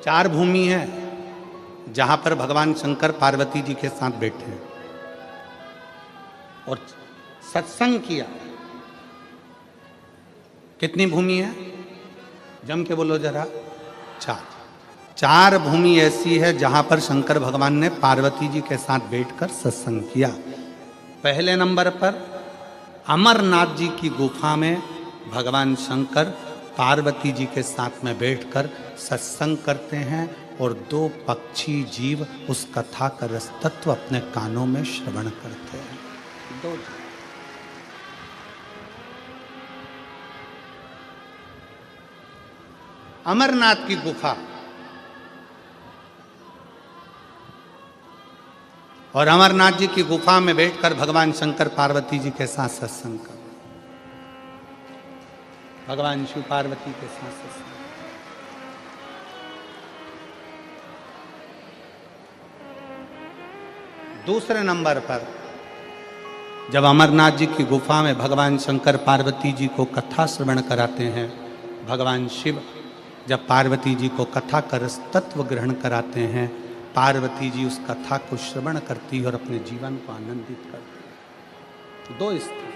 चार भूमि है जहां पर भगवान शंकर पार्वती जी के साथ बैठे हैं और सत्संग किया। कितनी भूमि है? जम के बोलो जरा। चार भूमि ऐसी है जहां पर शंकर भगवान ने पार्वती जी के साथ बैठकर सत्संग किया। पहले नंबर पर अमरनाथ जी की गुफा में भगवान शंकर पार्वती जी के साथ में बैठकर सत्संग करते हैं और दो पक्षी जीव उस कथा का रसतत्व अपने कानों में श्रवण करते हैं। दो अमरनाथ की गुफा और अमरनाथ जी की गुफा में बैठकर भगवान शंकर पार्वती जी के साथ सत्संग कर, भगवान शिव पार्वती के साथ सत्संग। दूसरे नंबर पर जब अमरनाथ जी की गुफा में भगवान शंकर पार्वती जी को कथा श्रवण कराते हैं, भगवान शिव जब पार्वती जी को कथा का रस तत्व ग्रहण कराते हैं, पार्वती जी उस कथा को श्रवण करती और अपने जीवन को आनंदित करती। दो स्थान,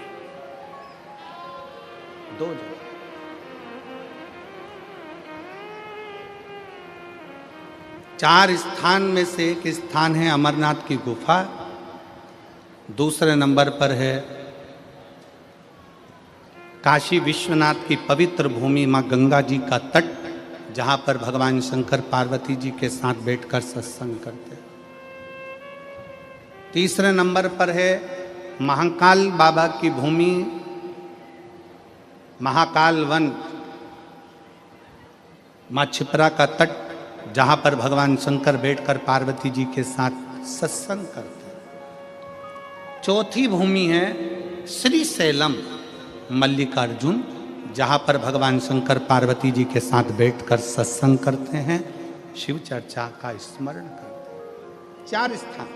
दो जगह। चार स्थान में से एक स्थान है अमरनाथ की गुफा। दूसरे नंबर पर है काशी विश्वनाथ की पवित्र भूमि मां गंगा जी का तट, जहां पर भगवान शंकर पार्वती जी के साथ बैठकर सत्संग करते हैं। तीसरे नंबर पर है महाकाल बाबा की भूमि, महाकाल वन, मां छिपरा का तट, जहां पर भगवान शंकर बैठकर पार्वती जी के साथ सत्संग करते हैं। चौथी भूमि है श्री शैलम मल्लिकार्जुन, जहां पर भगवान शंकर पार्वती जी के साथ बैठकर सत्संग करते हैं, शिव चर्चा का स्मरण करते हैं। चार स्थान,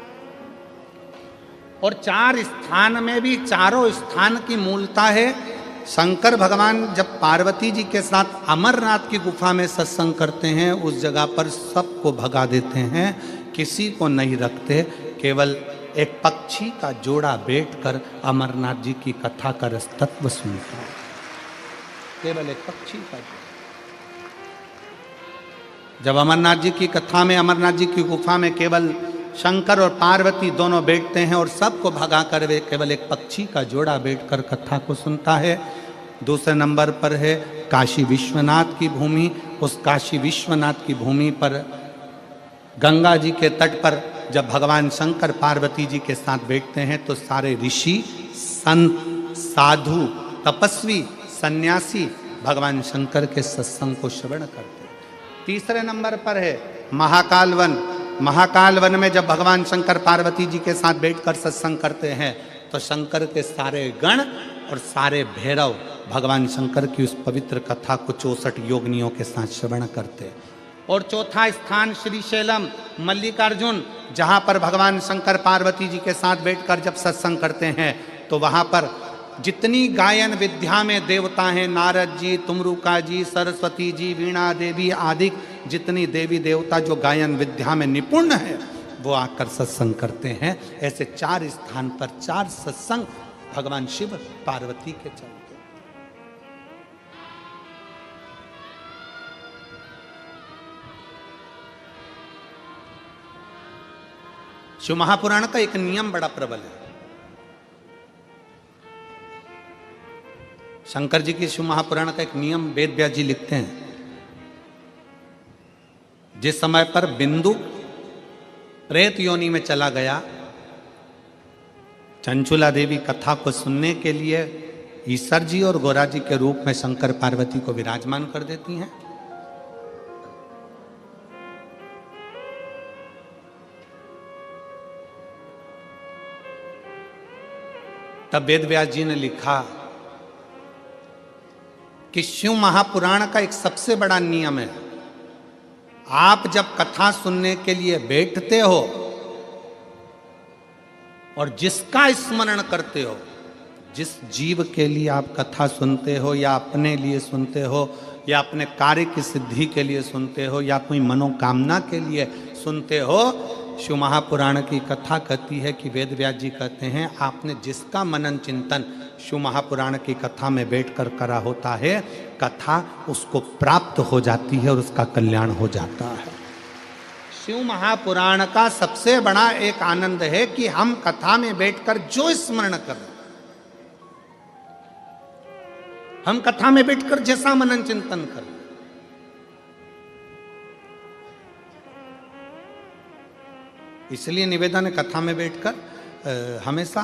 और चार स्थान में भी चारों स्थान की मूलता है। शंकर भगवान जब पार्वती जी के साथ अमरनाथ की गुफा में सत्संग करते हैं, उस जगह पर सबको भगा देते हैं, किसी को नहीं रखते, केवल एक पक्षी का जोड़ा बैठकर अमरनाथ जी की कथा का रस तत्व सुनता है। केवल एक पक्षी का जोड़ा। जब अमरनाथ जी की कथा में, अमरनाथ जी की गुफा में केवल शंकर और पार्वती दोनों बैठते हैं और सबको भगा कर वे केवल एक पक्षी का जोड़ा बैठकर कथा को सुनता है। दूसरे नंबर पर है काशी विश्वनाथ की भूमि। उस काशी विश्वनाथ की भूमि पर गंगा जी के तट पर जब भगवान शंकर पार्वती जी के साथ बैठते हैं तो सारे ऋषि, संत, साधु, तपस्वी, सन्यासी भगवान शंकर के सत्संग को श्रवण करते हैं। तीसरे नंबर पर है महाकाल वन। महाकाल वन में जब भगवान शंकर पार्वती जी के साथ बैठकर सत्संग करते हैं तो शंकर के सारे गण और सारे भैरव भगवान शंकर की उस पवित्र कथा को 64 योगिनियों के साथ श्रवण करते हैं। और चौथा स्थान श्री शैलम मल्लिकार्जुन, जहां पर भगवान शंकर पार्वती जी के साथ बैठकर जब सत्संग करते हैं तो वहां पर जितनी गायन विद्या में देवता हैं, नारद जी, तुमरुका जी, सरस्वती जी, वीणा देवी आदि जितनी देवी देवता जो गायन विद्या में निपुण है, वो आकर सत्संग करते हैं। ऐसे चार स्थान पर चार सत्संग भगवान शिव पार्वती के चलते। शिव महापुराण का एक नियम बड़ा प्रबल है। शंकर जी की शिव महापुराण का एक नियम वेद व्यास जी लिखते हैं, जिस समय पर बिंदु प्रेत योनि में चला गया, चंचुला देवी कथा को सुनने के लिए ईश्वर जी और गौरा जी के रूप में शंकर पार्वती को विराजमान कर देती हैं। तब वेद व्यास जी ने लिखा कि शिव महापुराण का एक सबसे बड़ा नियम है, आप जब कथा सुनने के लिए बैठते हो और जिसका स्मरण करते हो, जिस जीव के लिए आप कथा सुनते हो या अपने लिए सुनते हो, या अपने कार्य की सिद्धि के लिए सुनते हो या कोई मनोकामना के लिए सुनते हो, शिव महापुराण की कथा कहती है कि वेद व्यास जी कहते हैं आपने जिसका मनन चिंतन शिव महापुराण की कथा में बैठकर करा होता है, कथा उसको प्राप्त हो जाती है और उसका कल्याण हो जाता है। शिव महापुराण का सबसे बड़ा एक आनंद है कि हम कथा में बैठकर जो स्मरण कर, हम कथा में बैठकर जैसा मनन चिंतन करें, इसलिए निवेदन है कथा में बैठकर हमेशा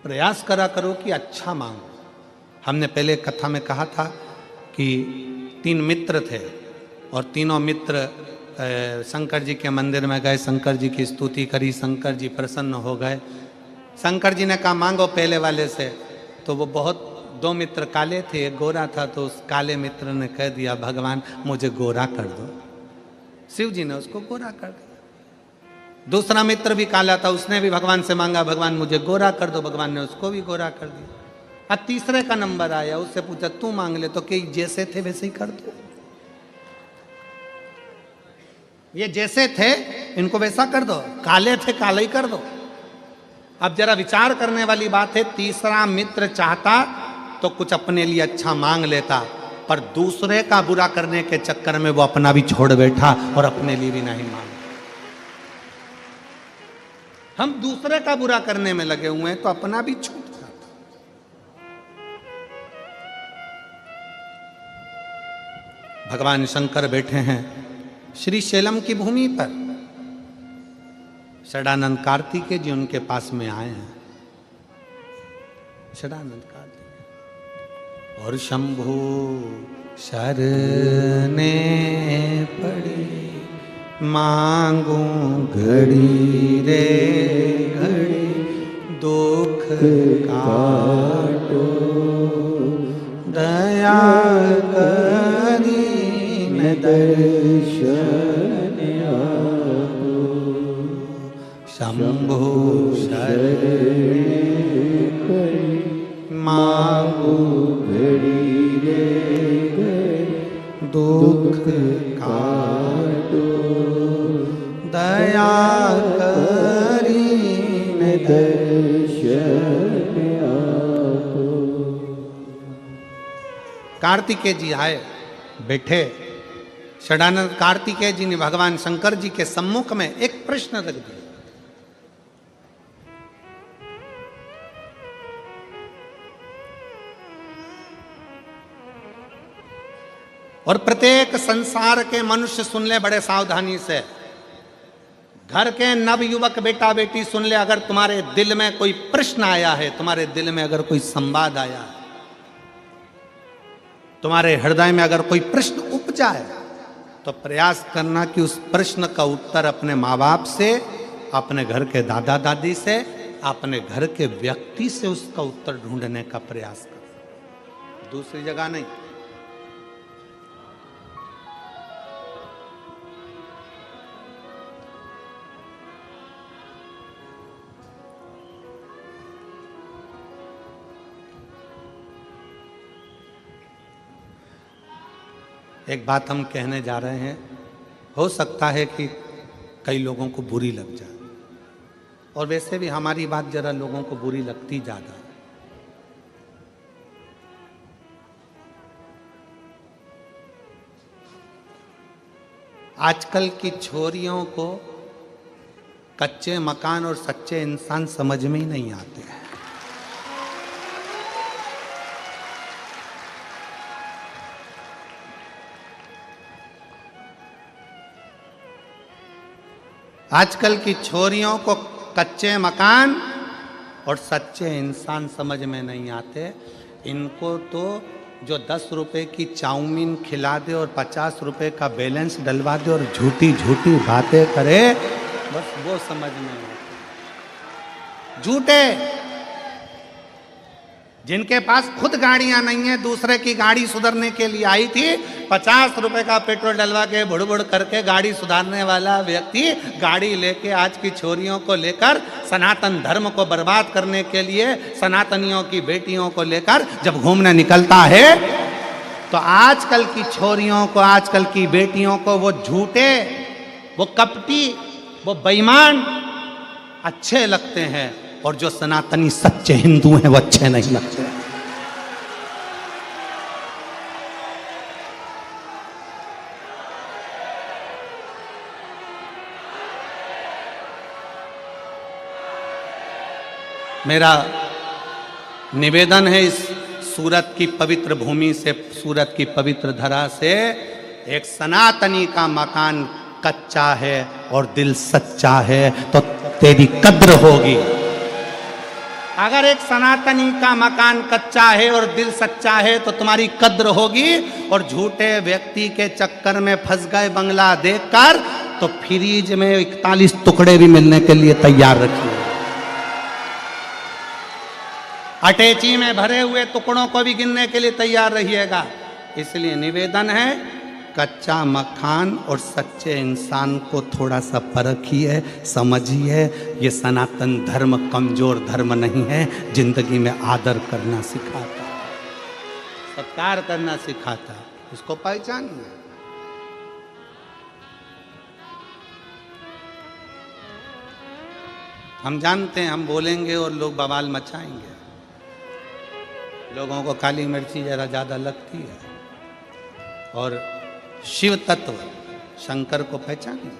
प्रयास करा करो कि अच्छा मांगो। हमने पहले कथा में कहा था कि 3 मित्र थे और तीनों मित्र शंकर जी के मंदिर में गए, शंकर जी की स्तुति करी, शंकर जी प्रसन्न हो गए। शंकर जी ने कहा मांगो पहले वाले से, तो वो बहुत 2 मित्र काले थे, एक गोरा था, तो उस काले मित्र ने कह दिया भगवान मुझे गोरा कर दो। शिव जी ने उसको गोरा कर दिया। दूसरा मित्र भी काला था, उसने भी भगवान से मांगा भगवान मुझे गोरा कर दो, भगवान ने उसको भी गोरा कर दिया। अब तीसरे का नंबर आया, उससे पूछा तू मांग ले, तो कि जैसे थे वैसे ही कर दो। ये जैसे थे इनको वैसा कर दो, काले थे काले ही कर दो। अब जरा विचार करने वाली बात है, तीसरा मित्र चाहता तो कुछ अपने लिए अच्छा मांग लेता, पर दूसरे का बुरा करने के चक्कर में वो अपना भी छोड़ बैठा और अपने लिए भी नहीं मांगा। हम दूसरे का बुरा करने में लगे हुए हैं तो अपना भी छूट जाता। भगवान शंकर बैठे हैं श्री शैलम की भूमि पर, षडानंद कार्तिकेय जी उनके पास में आए हैं। षडानंद कार्तिकेय और शंभु शरने पड़ी, मांगू घड़ी रे घड़ी, दुख काटो दया करी न दर्शन आपो, शंभु शरणे पड़ी, मांगू घड़ी रे घड़ी, दुख काटो दया करी न दर्शन आपो। कार्तिकेय जी आए, बैठे। षडानंद कार्तिकेय जी ने भगवान शंकर जी के सम्मुख में एक प्रश्न रख दिया। और प्रत्येक संसार के मनुष्य सुन ले बड़े सावधानी से, घर के नव युवक बेटा बेटी सुन ले, अगर तुम्हारे दिल में कोई प्रश्न आया है, तुम्हारे दिल में अगर कोई संवाद आया है, तुम्हारे हृदय में अगर कोई प्रश्न उपजा है, तो प्रयास करना कि उस प्रश्न का उत्तर अपने माँ बाप से, अपने घर के दादा दादी से, अपने घर के व्यक्ति से उसका उत्तर ढूंढने का प्रयास कर, दूसरी जगह नहीं। एक बात हम कहने जा रहे हैं, हो सकता है कि कई लोगों को बुरी लग जाए, और वैसे भी हमारी बात जरा लोगों को बुरी लगती ज़्यादा है। आजकल की छोरियों को कच्चे मकान और सच्चे इंसान समझ में ही नहीं आते हैं। आजकल की छोरियों को कच्चे मकान और सच्चे इंसान समझ में नहीं आते। इनको तो जो 10 रुपए की चाउमीन खिला दे और 50 रुपए का बैलेंस डलवा दे और झूठी झूठी बातें करे, बस वो समझ में आते। झूठे जिनके पास खुद गाड़ियां नहीं है, दूसरे की गाड़ी सुधारने के लिए आई थी, 50 रुपए का पेट्रोल डलवा के बुड़ बुड़ करके गाड़ी सुधारने वाला व्यक्ति गाड़ी लेके आज की छोरियों को लेकर सनातन धर्म को बर्बाद करने के लिए सनातनियों की बेटियों को लेकर जब घूमने निकलता है, तो आजकल की छोरियों को, आजकल की बेटियों को वो झूठे, वो कपटी, वो बेईमान अच्छे लगते हैं, और जो सनातनी सच्चे हिंदू हैं वो अच्छे नहीं लगते। मेरा निवेदन है, इस सूरत की पवित्र भूमि से, सूरत की पवित्र धरा से, एक सनातनी का मकान कच्चा है और दिल सच्चा है तो तेरी कद्र होगी। अगर एक सनातनी का मकान कच्चा है और दिल सच्चा है तो तुम्हारी कद्र होगी, और झूठे व्यक्ति के चक्कर में फंस गए बंगला देखकर तो फ्रीज में 41 टुकड़े भी मिलने के लिए तैयार रखिए। अटैची में भरे हुए टुकड़ों को भी गिनने के लिए तैयार रहिएगा। इसलिए निवेदन है, कच्चा मकान और सच्चे इंसान को थोड़ा सा परखिए, समझिए। ये सनातन धर्म कमजोर धर्म नहीं है, जिंदगी में आदर करना सिखाता है, सत्कार करना सिखाता है, इसको पहचानिए। हम जानते हैं हम बोलेंगे और लोग बवाल मचाएंगे, लोगों को काली मिर्ची जरा ज़्यादा लगती है, और शिव तत्व शंकर को पहचानिए।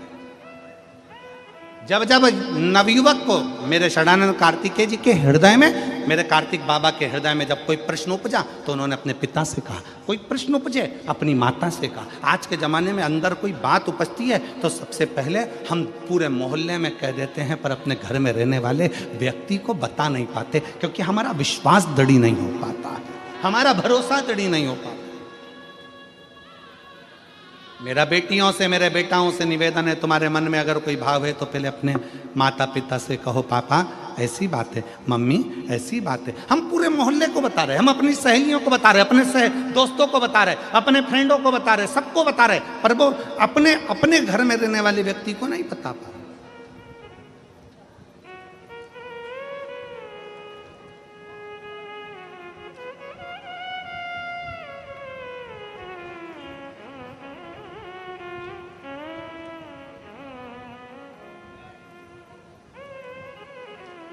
जब जब नवयुवक को, मेरे षडानंद कार्तिकेय जी के हृदय में, मेरे कार्तिक बाबा के हृदय में जब कोई प्रश्न उपजा तो उन्होंने अपने पिता से कहा, कोई प्रश्न उपजे अपनी माता से कहा। आज के ज़माने में अंदर कोई बात उपजती है तो सबसे पहले हम पूरे मोहल्ले में कह देते हैं, पर अपने घर में रहने वाले व्यक्ति को बता नहीं पाते, क्योंकि हमारा विश्वास दृढ़ नहीं हो पाता है, हमारा भरोसा दृढ़ नहीं हो पाता। मेरा बेटियों से, मेरे बेटाओं से निवेदन है, तुम्हारे मन में अगर कोई भाव है तो पहले अपने माता पिता से कहो, पापा ऐसी बात है, मम्मी ऐसी बात है। हम पूरे मोहल्ले को बता रहे, हम अपनी सहेलियों को बता रहे, अपने दोस्तों को बता रहे, अपने फ्रेंडों को बता रहे, सबको बता रहे, पर वो अपने अपने घर में रहने वाले व्यक्ति को नहीं बता पा रहे।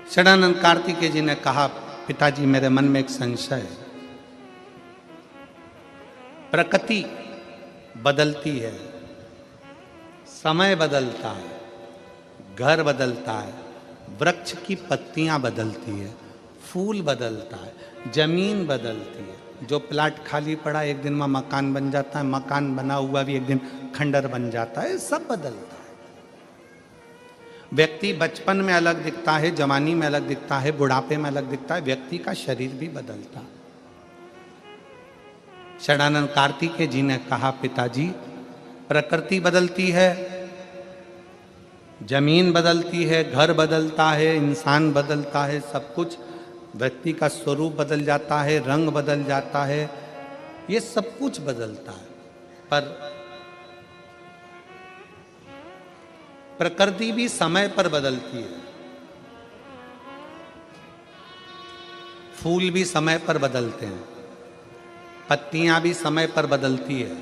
षडानंद कार्तिकेय जी ने कहा, पिताजी मेरे मन में एक संशय है, प्रकृति बदलती है, समय बदलता है, घर बदलता है, वृक्ष की पत्तियां बदलती है, फूल बदलता है, जमीन बदलती है। जो प्लाट खाली पड़ा एक दिन में मकान बन जाता है, मकान बना हुआ भी एक दिन खंडर बन जाता है, सब बदलता है। व्यक्ति बचपन में अलग दिखता है, जवानी में अलग दिखता है, बुढ़ापे में अलग दिखता है, व्यक्ति का शरीर भी बदलता है। षडानंद कार्तिकेय जी ने कहा, पिताजी प्रकृति बदलती है, जमीन बदलती है, घर बदलता है, इंसान बदलता है, सब कुछ, व्यक्ति का स्वरूप बदल जाता है, रंग बदल जाता है, ये सब कुछ बदलता है, पर प्रकृति भी समय पर बदलती है। फूल भी समय पर बदलते हैं, पत्तियां भी समय पर बदलती है,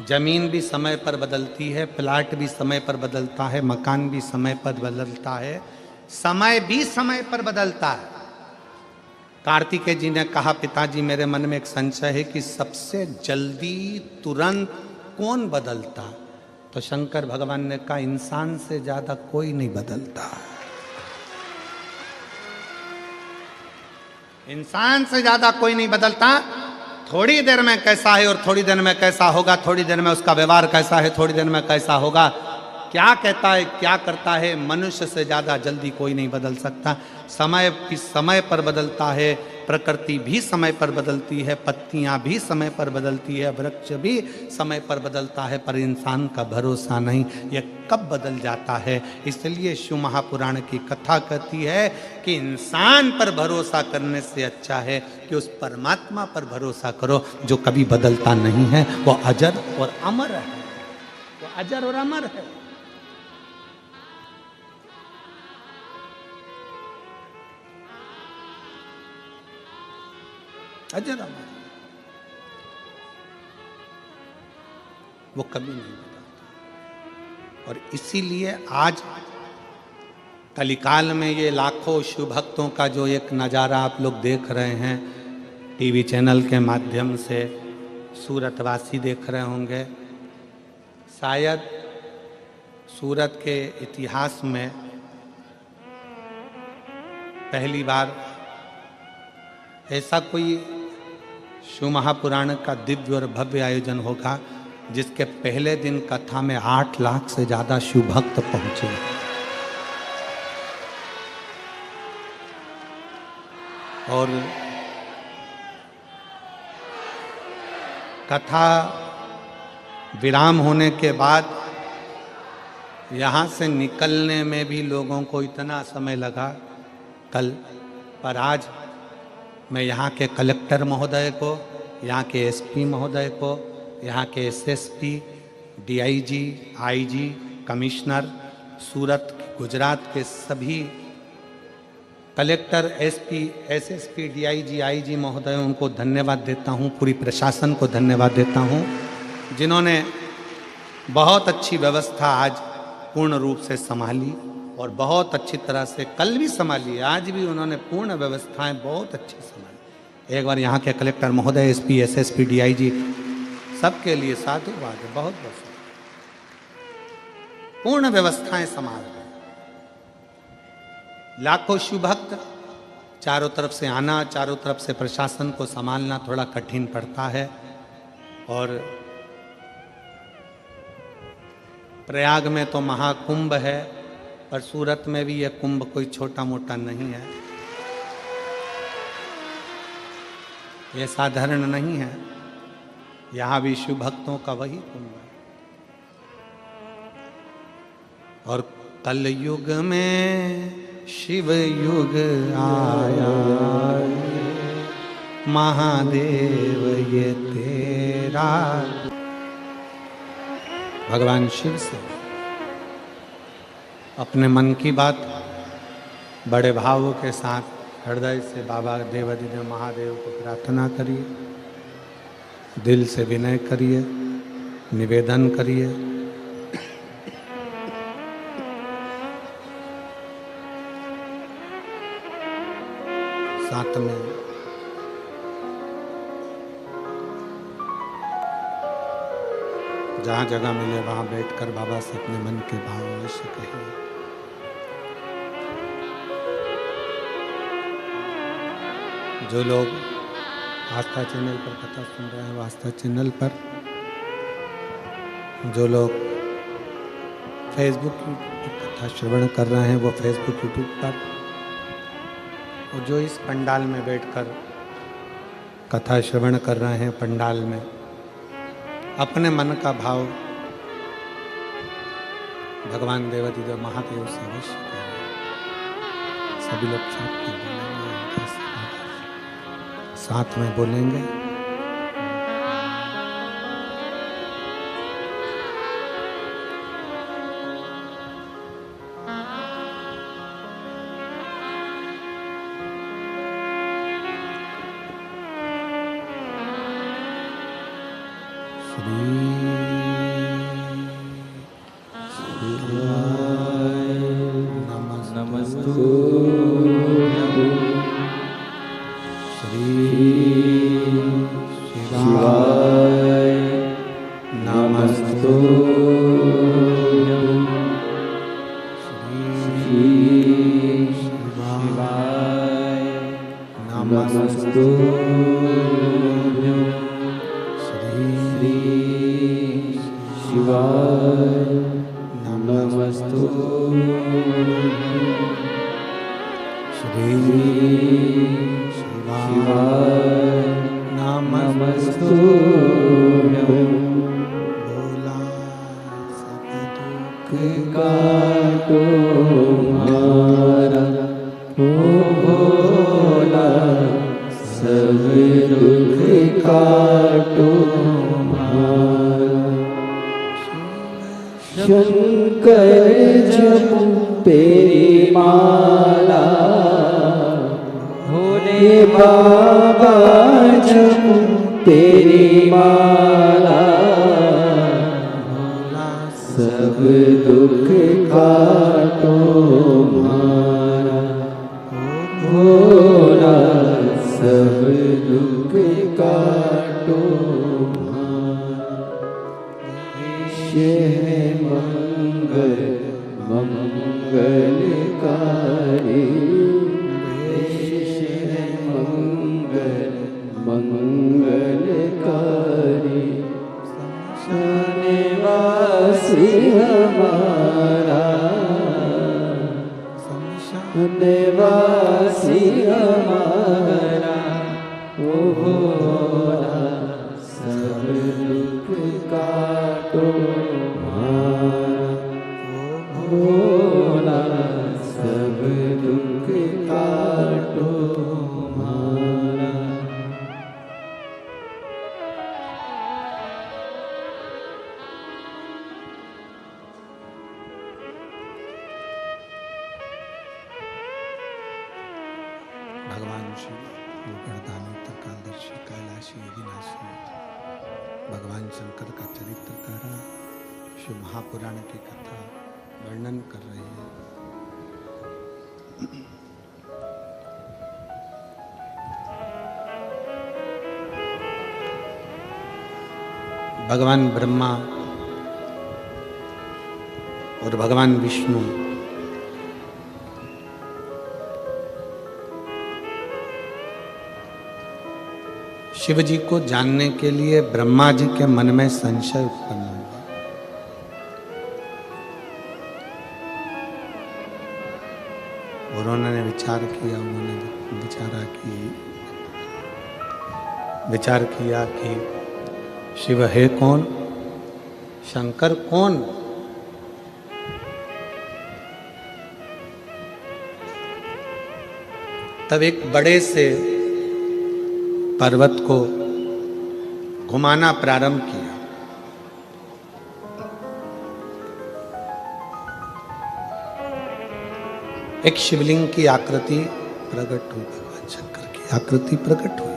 जमीन भी समय पर बदलती है, प्लाट भी समय पर बदलता है, मकान भी समय पर बदलता है, समय भी समय पर बदलता है। कार्तिकेय जी ने कहा, पिताजी मेरे मन में एक संशय है कि सबसे जल्दी तुरंत कौन बदलता है? तो शंकर भगवान ने कहा, इंसान से ज्यादा कोई नहीं बदलता। इंसान से ज्यादा कोई नहीं बदलता। थोड़ी देर में कैसा है और थोड़ी देर में कैसा होगा, थोड़ी देर में उसका व्यवहार कैसा है, थोड़ी देर में कैसा होगा, क्या कहता है, क्या करता है, मनुष्य से ज्यादा जल्दी कोई नहीं बदल सकता। समय किस समय पर बदलता है प्रकृति भी समय पर बदलती है, पत्तियां भी समय पर बदलती है, वृक्ष भी समय पर बदलता है, पर इंसान का भरोसा नहीं, यह कब बदल जाता है। इसलिए शिव महापुराण की कथा कहती है कि इंसान पर भरोसा करने से अच्छा है कि उस परमात्मा पर भरोसा करो जो कभी बदलता नहीं है, वो अजर और अमर है, वो अजर और अमर है। अजर अमर, वो कभी नहीं बदलता। और इसीलिए आज कलिकाल में ये लाखों शिव भक्तों का जो एक नज़ारा आप लोग देख रहे हैं टीवी चैनल के माध्यम से, सूरतवासी देख रहे होंगे, शायद सूरत के इतिहास में पहली बार ऐसा कोई शिव महापुराण का दिव्य और भव्य आयोजन होगा जिसके पहले दिन कथा में 8 लाख से ज्यादा शिव भक्त पहुंचे। और कथा विराम होने के बाद यहाँ से निकलने में भी लोगों को इतना समय लगा कल, पर आज मैं यहाँ के कलेक्टर महोदय को, यहाँ के एसपी महोदय को, यहाँ के एसएसपी, डीआईजी, आईजी, कमिश्नर, सूरत, गुजरात के सभी collector, SP, SSP, DIG, IG महोदय, उनको धन्यवाद देता हूँ, पूरी प्रशासन को धन्यवाद देता हूँ जिन्होंने बहुत अच्छी व्यवस्था आज पूर्ण रूप से संभाली और बहुत अच्छी तरह से कल भी संभाली, आज भी उन्होंने पूर्ण व्यवस्थाएं बहुत अच्छी संभाली। एक बार यहाँ के कलेक्टर महोदय, एसपी, एसएसपी, डीआईजी सबके लिए साधुवाद है, बहुत बहुत पूर्ण व्यवस्थाएं संभाल रहे। लाखों शिव भक्त, चारों तरफ से आना, चारों तरफ से प्रशासन को संभालना थोड़ा कठिन पड़ता है। और प्रयाग में तो महाकुंभ है, पर सूरत में भी यह कुंभ कोई छोटा मोटा नहीं है, यह साधारण नहीं है, यहाँ भी शिव भक्तों का वही कुंभ है। और कल युग में शिव युग आया, महादेव ये तेरा। भगवान शिव से अपने मन की बात बड़े भावों के साथ हृदय से बाबा देवाधिदेव महादेव को प्रार्थना करिए, दिल से विनय करिए, निवेदन करिए। साथ में जहाँ जगह मिले वहाँ बैठकर बाबा से अपने मन के भाव अवश्य कहिए। जो लोग आस्था चैनल पर कथा सुन रहे हैं वो आस्था चैनल पर, जो लोग फेसबुक पर कथा श्रवण कर रहे हैं वो फेसबुक यूट्यूब पर, और जो इस पंडाल में बैठकर कथा श्रवण कर रहे हैं पंडाल में, अपने मन का भाव भगवान देवाधिदेव महादेव से अवश्य करें। सभी लोग साथ में बोलेंगे। काटो मारा। शंकर जपू तेरी माला, भोले बाबा जपू तेरी माला, सब दुख काटो मारा। भोला सब दुख काटो मारा। है मंगल मंगलकारी, है मंगल मंगलकारी। निवासी हमारा, निवासी हमारा, ओ भोला सब दुख काटो मारा। भोला सब दुख काटो मारा। भगवान शिव गोवर्धन त्रिकालदर्शी कैलाशी विनाशी भगवान शंकर का चरित्र कह रहा, शिव महापुराण की कथा वर्णन कर रहे हैं। भगवान ब्रह्मा और भगवान विष्णु शिव जी को जानने के लिए ब्रह्मा जी के मन में संशय उत्पन्न हुआ। और उन्होंने विचार किया, उन्होंने विचार किया कि शिव है कौन, शंकर कौन। तब एक बड़े से पर्वत को घुमाना प्रारंभ किया। एक शिवलिंग की आकृति प्रकट हुई, भगवान शंकर की आकृति प्रकट हुई।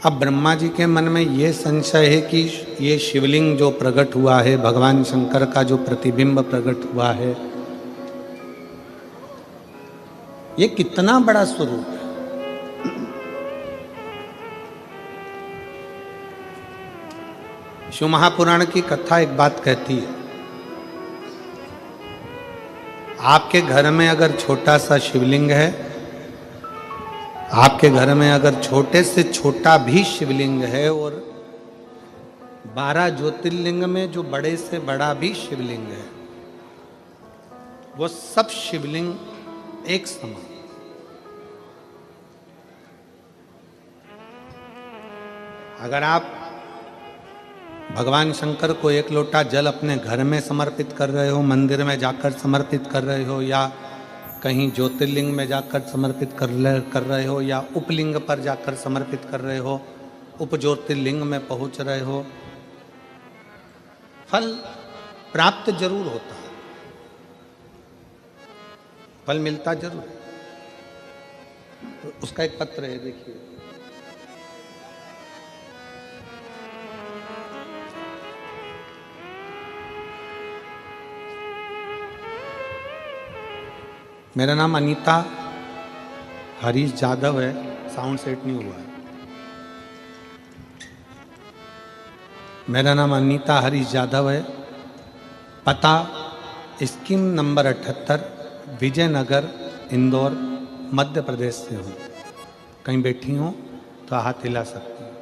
अब ब्रह्मा जी के मन में यह संशय है कि ये शिवलिंग जो प्रकट हुआ है, भगवान शंकर का जो प्रतिबिंब प्रकट हुआ है, ये कितना बड़ा स्वरूप है। शिव महापुराण की कथा एक बात कहती है, आपके घर में अगर छोटा सा शिवलिंग है, आपके घर में अगर छोटे से छोटा भी शिवलिंग है, और 12 ज्योतिर्लिंग में जो बड़े से बड़ा भी शिवलिंग है, वो सब शिवलिंग एक समान। अगर आप भगवान शंकर को एक लोटा जल अपने घर में समर्पित कर रहे हो, मंदिर में जाकर समर्पित कर रहे हो, या कहीं ज्योतिर्लिंग में जाकर समर्पित कर रहे हो, या उपलिंग पर जाकर समर्पित कर रहे हो, उप ज्योतिर्लिंग में पहुंच रहे हो, फल प्राप्त जरूर होता है, फल मिलता जरूर है। तो उसका एक पत्र है, देखिए। मेरा नाम अनीता हरीश जादव है, साउंड सेट नहीं हुआ है। मेरा नाम अनीता हरीश जादव है, पता स्कीम नंबर 78, विजयनगर, इंदौर, मध्य प्रदेश से हूँ। कहीं बैठी हूँ तो हाथ हिला सकती हूँ।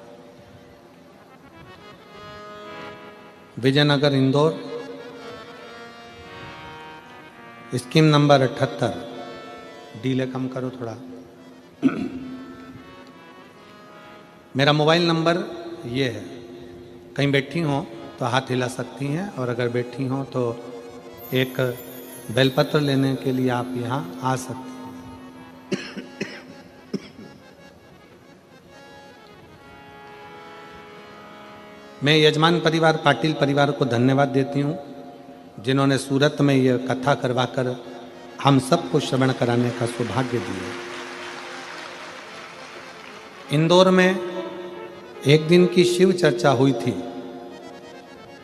Vijaynagar, Indore, scheme number 78। Delay कम करो थोड़ा। मेरा मोबाइल नंबर ये है, कहीं बैठी हो तो हाथ हिला सकती हैं, और अगर बैठी हो तो एक बेलपत्र लेने के लिए आप यहाँ आ सकते हैं। मैं यजमान परिवार पाटिल परिवार को धन्यवाद देती हूँ, जिन्होंने सूरत में यह कथा करवाकर हम सबको श्रवण कराने का सौभाग्य दिया। इंदौर में एक दिन की शिव चर्चा हुई थी,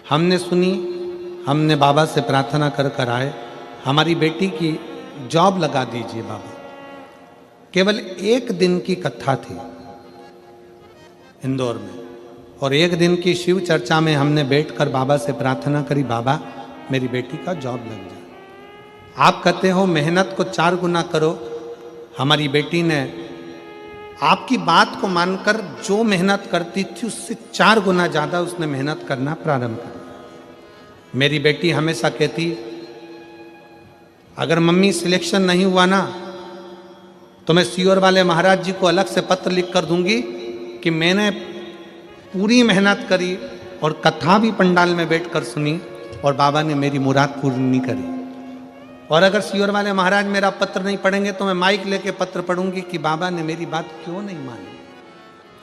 हमने सुनी, हमने बाबा से प्रार्थना कर कर आए, हमारी बेटी की जॉब लगा दीजिए बाबा। केवल एक दिन की कथा थी इंदौर में, और एक दिन की शिव चर्चा में हमने बैठकर बाबा से प्रार्थना करी, बाबा मेरी बेटी का जॉब लग जाए। आप कहते हो मेहनत को 4 गुना करो, हमारी बेटी ने आपकी बात को मानकर जो मेहनत करती थी उससे 4 गुना ज़्यादा उसने मेहनत करना प्रारंभ कर दिया। मेरी बेटी हमेशा कहती, अगर मम्मी सिलेक्शन नहीं हुआ ना तो मैं सीहोर वाले महाराज जी को अलग से पत्र लिख कर दूंगी कि मैंने पूरी मेहनत करी और कथा भी पंडाल में बैठकर सुनी और बाबा ने मेरी मुराद पूरी नहीं करी। और अगर सीहोर वाले महाराज मेरा पत्र नहीं पढ़ेंगे तो मैं माइक लेके पत्र पढ़ूंगी कि बाबा ने मेरी बात क्यों नहीं मानी,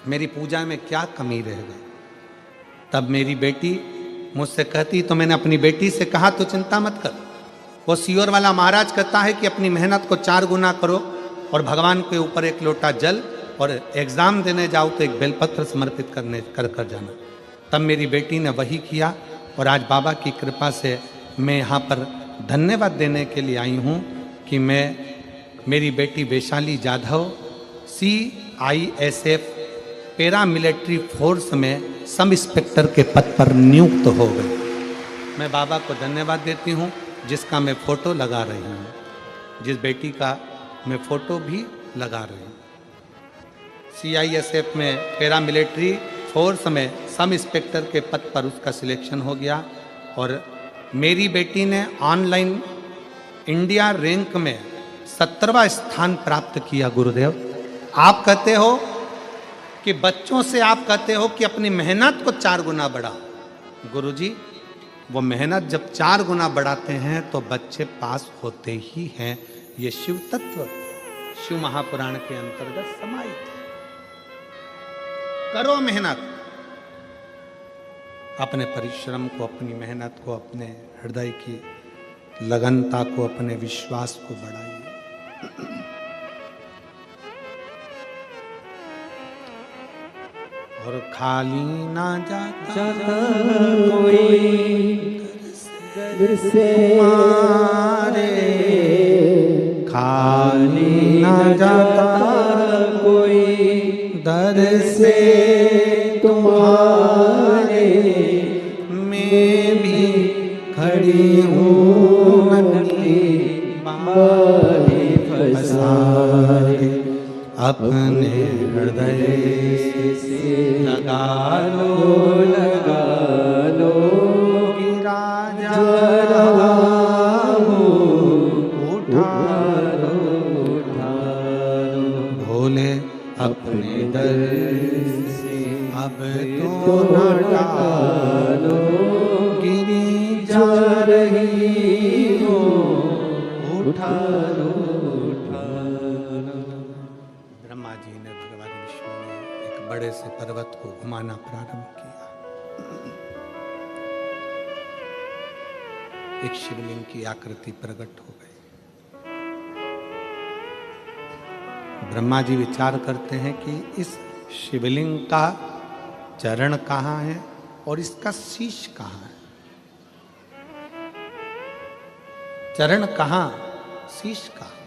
मेरी पूजा में क्या कमी रह गई। तब मेरी बेटी मुझसे कहती, तो मैंने अपनी बेटी से कहा तो चिंता मत कर, वो सीहोर वाला महाराज कहता है कि अपनी मेहनत को 4 गुना करो और भगवान के ऊपर एक लोटा जल और एग्ज़ाम देने जाओ तो एक बेलपत्र समर्पित कर जाना। तब मेरी बेटी ने वही किया और आज बाबा की कृपा से मैं यहाँ पर धन्यवाद देने के लिए आई हूँ कि मेरी बेटी Vaishali Jadhav CISF para military force में सब इंस्पेक्टर के पद पर नियुक्त हो गई। मैं बाबा को धन्यवाद देती हूँ, जिसका मैं फ़ोटो लगा रही हूँ, जिस बेटी का मैं फ़ोटो भी लगा रही हूँ। CISF में पैरा मिलिट्री फोर्स में सब इंस्पेक्टर के पद पर उसका सिलेक्शन हो गया। और मेरी बेटी ने ऑनलाइन इंडिया रैंक में 17वां स्थान प्राप्त किया। गुरुदेव, आप कहते हो कि बच्चों से आप कहते हो कि अपनी मेहनत को 4 गुना बढ़ाओ। गुरुजी, वो मेहनत जब 4 गुना बढ़ाते हैं तो बच्चे पास होते ही हैं। ये शिव तत्व शिव महापुराण के अंतर्गत समाहित है। करो मेहनत, अपने परिश्रम को, अपनी मेहनत को, अपने हृदय की लगनता को, अपने विश्वास को बढ़ाइए। और खाली ना जाता कोई दर से तुम्हारे, खाली ना जाता कोई दर से से तुम्हारे, मैं भी खड़ी हूँ नन्ही बाहें पसारे, अपने हृदय से लगा लो कि राजा उठा भोले अपने दर से अब तो हटा लो, गिरी जा रही हो उठा लो। ब्रह्मा जी ने भगवान विष्णु ने एक बड़े से पर्वत को घुमाना प्रारंभ किया। एक शिवलिंग की आकृति प्रकट हो गई। ब्रह्मा जी विचार करते हैं कि इस शिवलिंग का चरण कहाँ है और इसका शीश कहाँ है। चरण कहाँ, शीश कहाँ।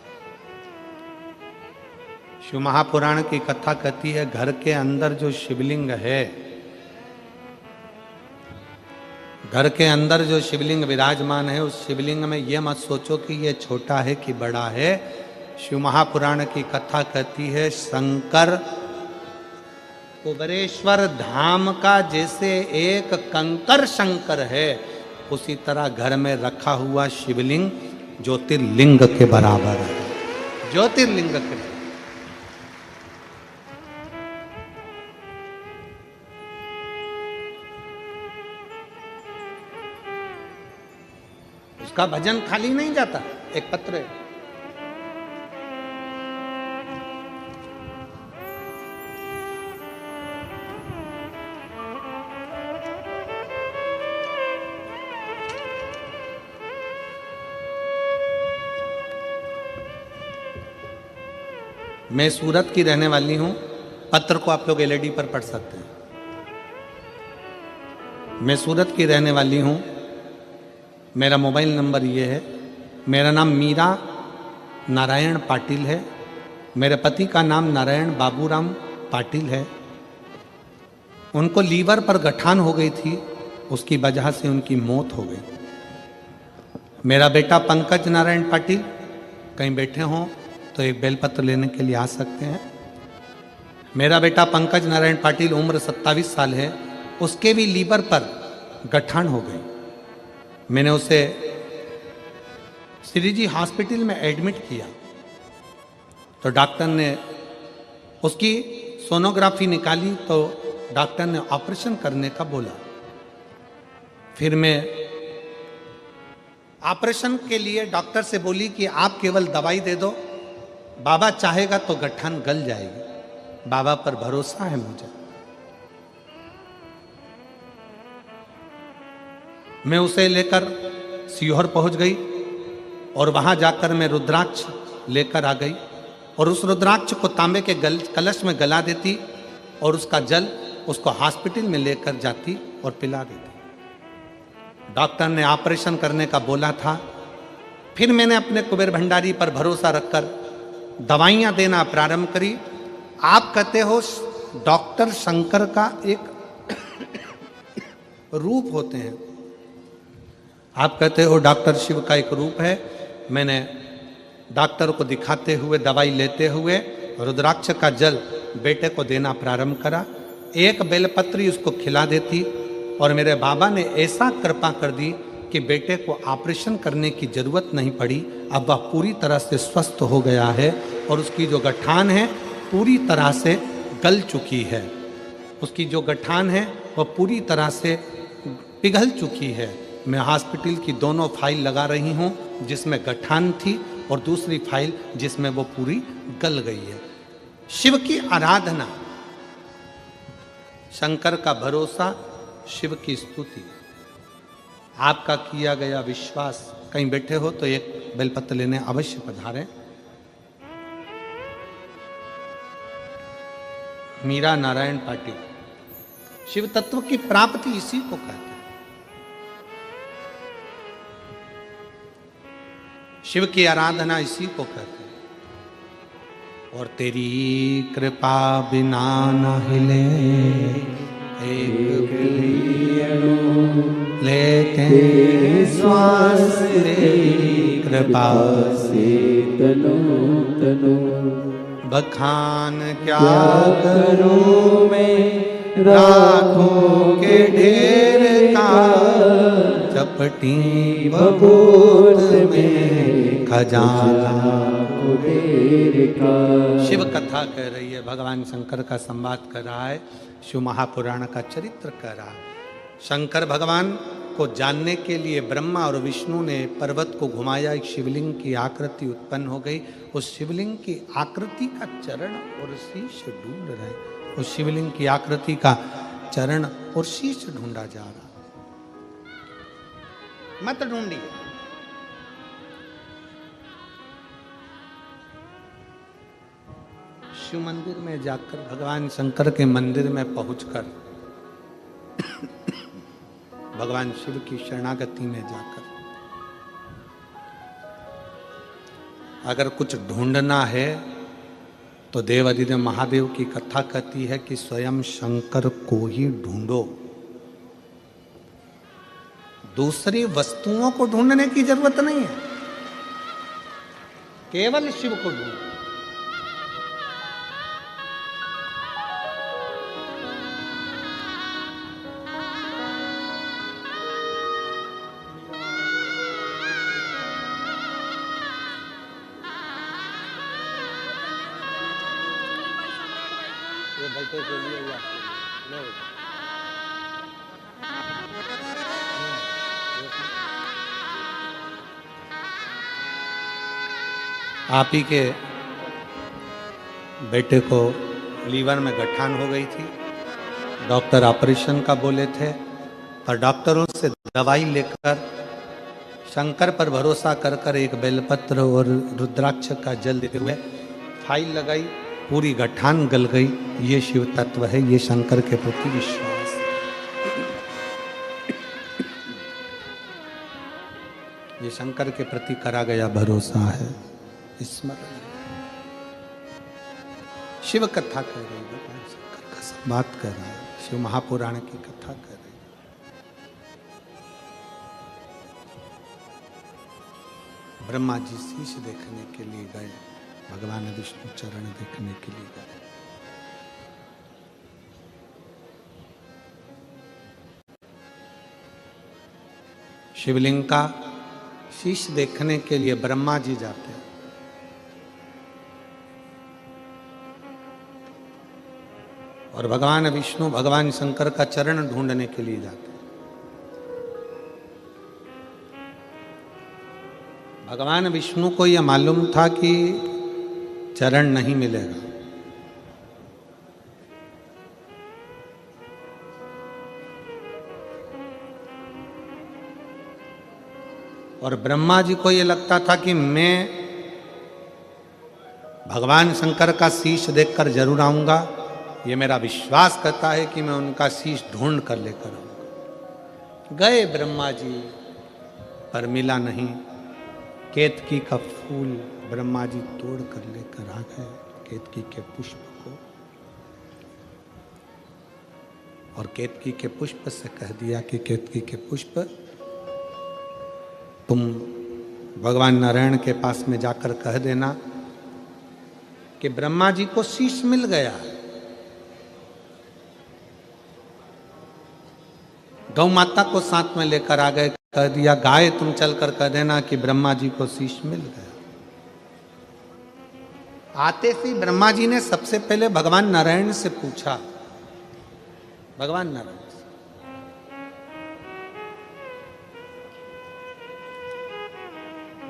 शिव महापुराण की कथा कहती है, घर के अंदर जो शिवलिंग है, घर के अंदर जो शिवलिंग विराजमान है, उस शिवलिंग में यह मत सोचो कि यह छोटा है कि बड़ा है। शिव महापुराण की कथा कहती है, शंकर कुबेरेश्वर धाम का जैसे एक कंकर शंकर है, उसी तरह घर में रखा हुआ शिवलिंग ज्योतिर्लिंग के बराबर है। ज्योतिर्लिंग के उसका भजन खाली नहीं जाता। एक पत्र है, मैं सूरत की रहने वाली हूं। पत्र को आप लोग एलईडी पर पढ़ सकते हैं। मैं सूरत की रहने वाली हूं। मेरा मोबाइल नंबर ये है। मेरा नाम मीरा नारायण पाटिल है। मेरे पति का नाम नारायण बाबूराम पाटिल है। उनको लीवर पर गठान हो गई थी, उसकी वजह से उनकी मौत हो गई। मेरा बेटा पंकज नारायण पाटिल कहीं बैठे हों तो एक बेलपत्र लेने के लिए आ सकते हैं। मेरा बेटा पंकज नारायण पाटिल, उम्र 27 साल है, उसके भी लीवर पर गठान हो गई। मैंने उसे श्री जी हॉस्पिटल में एडमिट किया तो डॉक्टर ने उसकी सोनोग्राफी निकाली तो डॉक्टर ने ऑपरेशन करने का बोला। फिर मैं ऑपरेशन के लिए डॉक्टर से बोली कि आप केवल दवाई दे दो, बाबा चाहेगा तो गठान गल जाएगी। बाबा पर भरोसा है मुझे। मैं उसे लेकर सीहोर पहुंच गई और वहां जाकर मैं रुद्राक्ष लेकर आ गई और उस रुद्राक्ष को तांबे के कलश में गला देती और उसका जल उसको हॉस्पिटल में लेकर जाती और पिला देती। डॉक्टर ने ऑपरेशन करने का बोला था। फिर मैंने अपने कुबेर भंडारी पर भरोसा रखकर दवाइयां देना प्रारंभ करी। आप कहते हो डॉक्टर शंकर का एक रूप होते हैं, आप कहते हो डॉक्टर शिव का एक रूप है। मैंने डॉक्टर को दिखाते हुए, दवाई लेते हुए रुद्राक्ष का जल बेटे को देना प्रारंभ करा। एक बेलपत्री उसको खिला देती और मेरे बाबा ने ऐसा कृपा कर दी कि बेटे को ऑपरेशन करने की जरूरत नहीं पड़ी। अब वह पूरी तरह से स्वस्थ हो गया है और उसकी जो गठान है पूरी तरह से गल चुकी है। उसकी जो गठान है वह पूरी तरह से पिघल चुकी है। मैं हॉस्पिटल की दोनों फाइल लगा रही हूँ, जिसमें गठान थी और दूसरी फाइल जिसमें वो पूरी गल गई है। शिव की आराधना, शंकर का भरोसा, शिव की स्तुति, आपका किया गया विश्वास। कहीं बैठे हो तो एक बेलपत्र लेने अवश्य पधारें। मीरा नारायण पाटिल। शिव तत्व की प्राप्ति इसी को कहते हैं। शिव की आराधना इसी को कहते हैं। और तेरी कृपा बिना न हिले एक लेते श्वास, तेरी कृपा से तनो तनो बखान क्या करूं मैं लाखों के ढेर का, चपटी बबूत में खजाना कुबेर का। शिव कथा कह रही है, भगवान शंकर का संवाद कर रहा है, शिव महापुराण का चरित्र कर रहा है। शंकर भगवान को जानने के लिए ब्रह्मा और विष्णु ने पर्वत को घुमाया, एक शिवलिंग की आकृति उत्पन्न हो गई। उस शिवलिंग की आकृति का चरण और शीश ढूंढ रहे, उस शिवलिंग की आकृति का चरण और शीश ढूंढा जा रहा। मत ढूंढिए, शिव मंदिर में जाकर, भगवान शंकर के मंदिर में पहुंचकर, भगवान शिव की शरणागति में जाकर अगर कुछ ढूंढना है तो देवाधिदेव महादेव की कथा कहती है कि स्वयं शंकर को ही ढूंढो। दूसरी वस्तुओं को ढूंढने की जरूरत नहीं है, केवल शिव को ढूंढो। बैठे के लिए आप ही के बेटे को लीवर में गठान हो गई थी। डॉक्टर ऑपरेशन का बोले थे, पर डॉक्टरों से दवाई लेकर शंकर पर भरोसा कर कर एक बेलपत्र और रुद्राक्ष का जल देते हुए फाइल लगाई, पूरी गठान गल गई। ये शिव तत्व है, ये शंकर के प्रति विश्वास। ये शंकर के प्रति करा गया भरोसा है। स्मरण शिव कथा कर रही है, भगवान शंकर का संवाद कर रहा है, शिव महापुराण की कथा कर रही है। ब्रह्मा जी शीश देखने के लिए गए, भगवान विष्णु चरण देखने के लिए गए। शिवलिंग का शीश देखने के लिए ब्रह्मा जी जाते हैं। और भगवान विष्णु भगवान शंकर का चरण ढूंढने के लिए जाते हैं। भगवान विष्णु को यह मालूम था कि चरण नहीं मिलेगा, और ब्रह्मा जी को यह लगता था कि मैं भगवान शंकर का शीश देखकर जरूर आऊंगा। ये मेरा विश्वास करता है कि मैं उनका शीश ढूंढ कर लेकर आऊंगा। गए ब्रह्मा जी, पर मिला नहीं। केतकी का फूल ब्रह्मा जी तोड़ कर लेकर आ गए, केतकी के पुष्प को, और केतकी के पुष्प से कह दिया कि केतकी के पुष्प तुम भगवान नारायण के पास में जाकर कह देना कि ब्रह्मा जी को शीश मिल गया। गौ माता को साथ में लेकर आ गए, कह दिया गाय तुम चलकर कह देना कि ब्रह्मा जी को शीश मिल गया। आते से ब्रह्मा जी ने सबसे पहले भगवान नारायण से पूछा, भगवान नारायण से,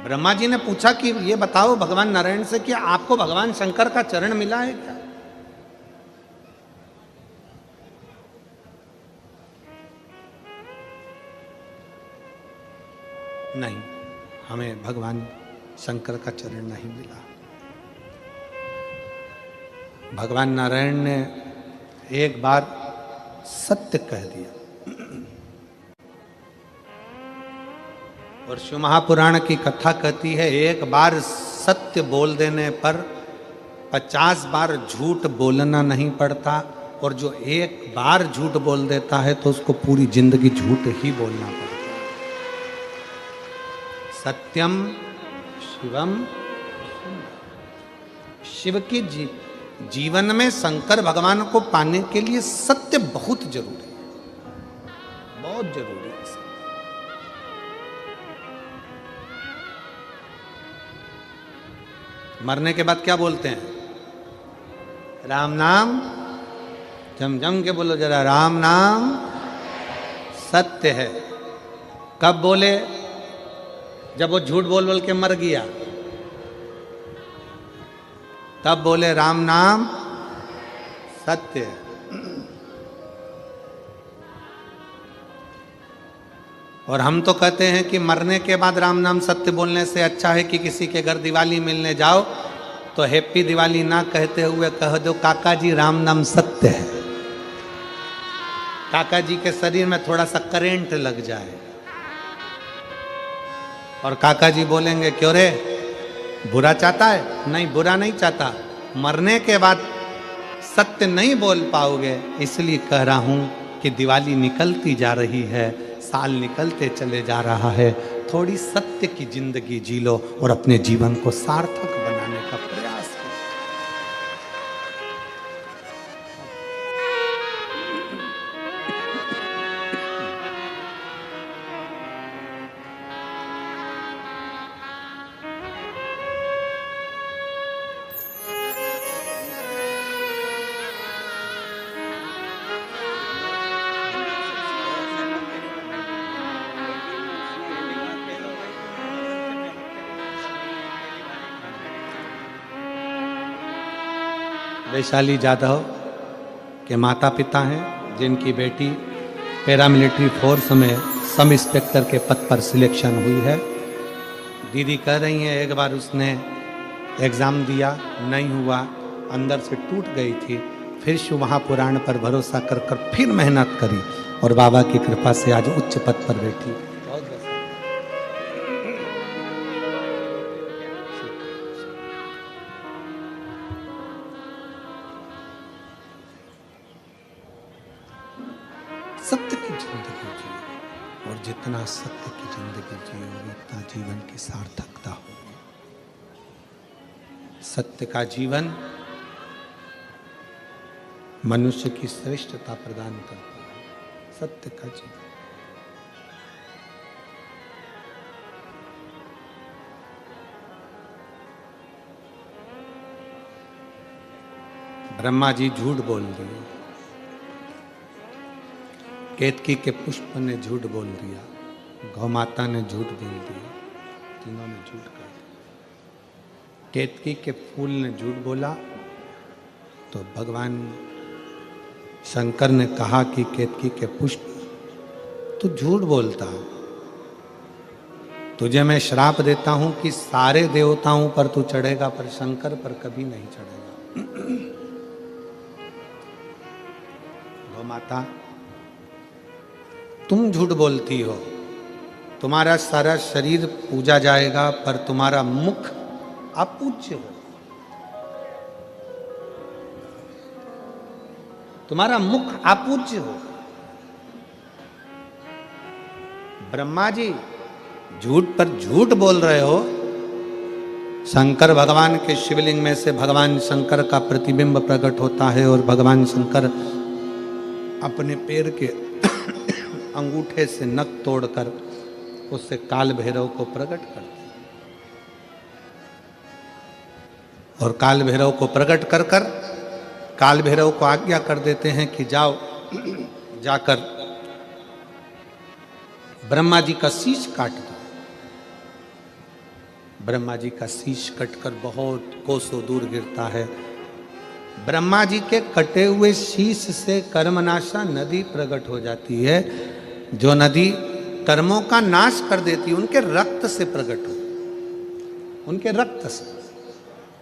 ब्रह्मा जी ने पूछा कि ये बताओ भगवान नारायण से कि आपको भगवान शंकर का चरण मिला है क्या? नहीं, हमें भगवान शंकर का चरण नहीं मिला। भगवान नारायण ने एक बार सत्य कह दिया, और शिव महापुराण की कथा कहती है एक बार सत्य बोल देने पर 50 बार झूठ बोलना नहीं पड़ता, और जो एक बार झूठ बोल देता है तो उसको पूरी जिंदगी झूठ ही बोलना पड़ता है। सत्यम शिवम, शिव के जीवन में शंकर भगवान को पाने के लिए सत्य बहुत जरूरी है, बहुत जरूरी है। मरने के बाद क्या बोलते हैं? राम नाम, जम जम के बोलो जरा, राम नाम सत्य है। कब बोले? जब वो झूठ बोल बोल के मर गया, तब बोले राम नाम सत्य है। और हम तो कहते हैं कि मरने के बाद राम नाम सत्य बोलने से अच्छा है कि किसी के घर दिवाली मिलने जाओ तो हैप्पी दिवाली ना कहते हुए कह दो काका जी राम नाम सत्य है। काका जी के शरीर में थोड़ा सा करंट लग जाए, और काका जी बोलेंगे क्यों रे, बुरा चाहता है? नहीं, बुरा नहीं चाहता, मरने के बाद सत्य नहीं बोल पाओगे, इसलिए कह रहा हूं कि दिवाली निकलती जा रही है, साल निकलते चले जा रहा है, थोड़ी सत्य की जिंदगी जी लो और अपने जीवन को सार्थक बनाने का प्रयास करो। वैशाली जाधव के माता पिता हैं, जिनकी बेटी पैरामिलिट्री फोर्स में सब इंस्पेक्टर के पद पर सिलेक्शन हुई है। दीदी कह रही हैं एक बार उसने एग्ज़ाम दिया, नहीं हुआ, अंदर से टूट गई थी, फिर शिव महापुराण पर भरोसा कर कर फिर मेहनत करी और बाबा की कृपा से आज उच्च पद पर बैठी। सत्य की जिंदगी जियो और जितना सत्य की जिंदगी जियोगे उतना जीवन की सार्थकता होगी। सत्य का जीवन मनुष्य की श्रेष्ठता प्रदान करता है। सत्य का जीवन। ब्रह्मा जी झूठ बोल दिए, केतकी के पुष्प ने झूठ बोल दिया, गौ माता ने झूठ बोल दिया, तीनों ने झूठ कहा। केतकी के फूल ने झूठ बोला तो भगवान शंकर ने कहा कि केतकी के पुष्प तू झूठ बोलता, तुझे मैं श्राप देता हूं कि सारे देवताओं पर तू चढ़ेगा पर शंकर पर कभी नहीं चढ़ेगा। गौ माता तुम झूठ बोलती हो, तुम्हारा सारा शरीर पूजा जाएगा पर तुम्हारा मुख अपूज्य हो, तुम्हारा मुख अपूज्य हो। ब्रह्मा जी झूठ पर झूठ बोल रहे हो। शंकर भगवान के शिवलिंग में से भगवान शंकर का प्रतिबिंब प्रकट होता है और भगवान शंकर अपने पैर के अंगूठे से नख तोड़कर उससे काल भैरव को प्रकट करते हैं और काल भैरव को प्रकट कर कर काल भैरव को आज्ञा कर देते हैं कि जाओ जाकर ब्रह्मा जी का शीश काट दो। ब्रह्मा जी का शीश कटकर बहुत कोसों दूर गिरता है। ब्रह्मा जी के कटे हुए शीश से कर्मनाशा नदी प्रकट हो जाती है, जो नदी कर्मों का नाश कर देती है, उनके रक्त से प्रकट हो, उनके रक्त से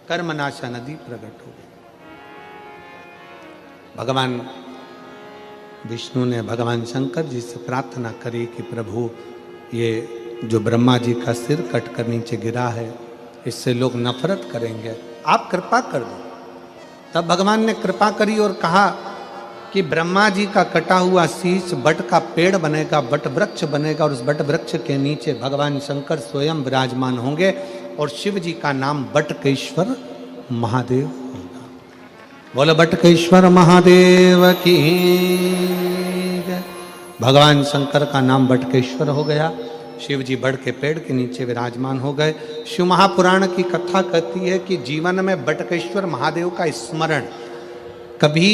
कर्मनाशा नदी प्रकट हो गई। भगवान विष्णु ने भगवान शंकर जी से प्रार्थना करी कि प्रभु ये जो ब्रह्मा जी का सिर कट कर नीचे गिरा है, इससे लोग नफरत करेंगे, आप कृपा कर दो। तब भगवान ने कृपा करी और कहा कि ब्रह्मा जी का कटा हुआ शीश बट का पेड़ बनेगा, बट वृक्ष बनेगा और उस बट वृक्ष के नीचे भगवान शंकर स्वयं विराजमान होंगे और शिव जी का नाम बटकेश्वर महादेव होगा। बोलो बटकेश्वर महादेव की जय। भगवान शंकर का नाम बटकेश्वर हो गया। शिव जी बड़ के पेड़ के नीचे विराजमान हो गए। शिव महापुराण की कथा कहती है कि जीवन में बटकेश्वर महादेव का स्मरण, कभी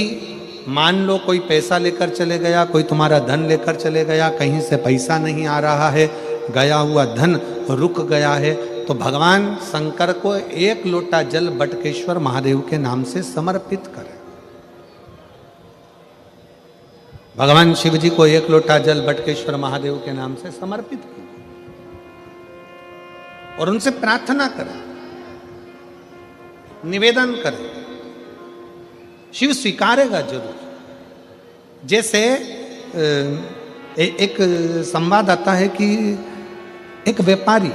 मान लो कोई पैसा लेकर चले गया, कोई तुम्हारा धन लेकर चले गया, कहीं से पैसा नहीं आ रहा है, गया हुआ धन रुक गया है, तो भगवान शंकर को एक लोटा जल बटकेश्वर महादेव के नाम से समर्पित करें। भगवान शिव जी को एक लोटा जल बटकेश्वर महादेव के नाम से समर्पित करें और उनसे प्रार्थना करें, निवेदन करें, शिव स्वीकारेगा जरूर। जैसे एक संवाद आता है कि एक व्यापारी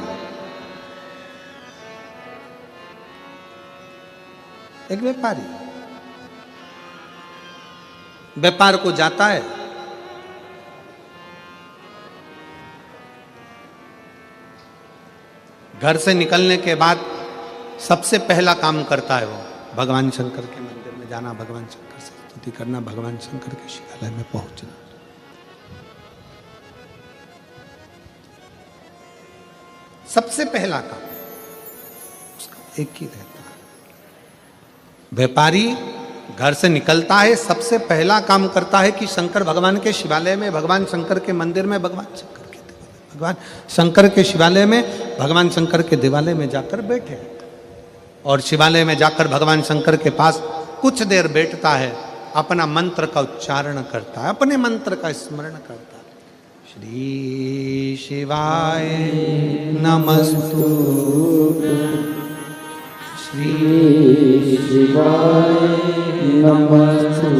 व्यापार को जाता है, घर से निकलने के बाद सबसे पहला काम करता है वो भगवान शंकर के मंदिर में जाना, भगवान शंकर से स्तुति करना, भगवान शंकर के शिवालय में पहुंचना। सबसे पहला काम उसका एक ही रहता है। व्यापारी घर से निकलता है, सबसे पहला काम करता है कि शंकर भगवान के शिवालय में, भगवान शंकर के मंदिर में, भगवान शंकर के शिवालय में, भगवान शंकर के देवालय में जाकर बैठे और शिवालय में जाकर भगवान शंकर के पास कुछ देर बैठता है, अपना मंत्र का उच्चारण करता है, अपने मंत्र का स्मरण करता है। श्री शिवाय नमस्तु, श्री शिवाय नमस्तु,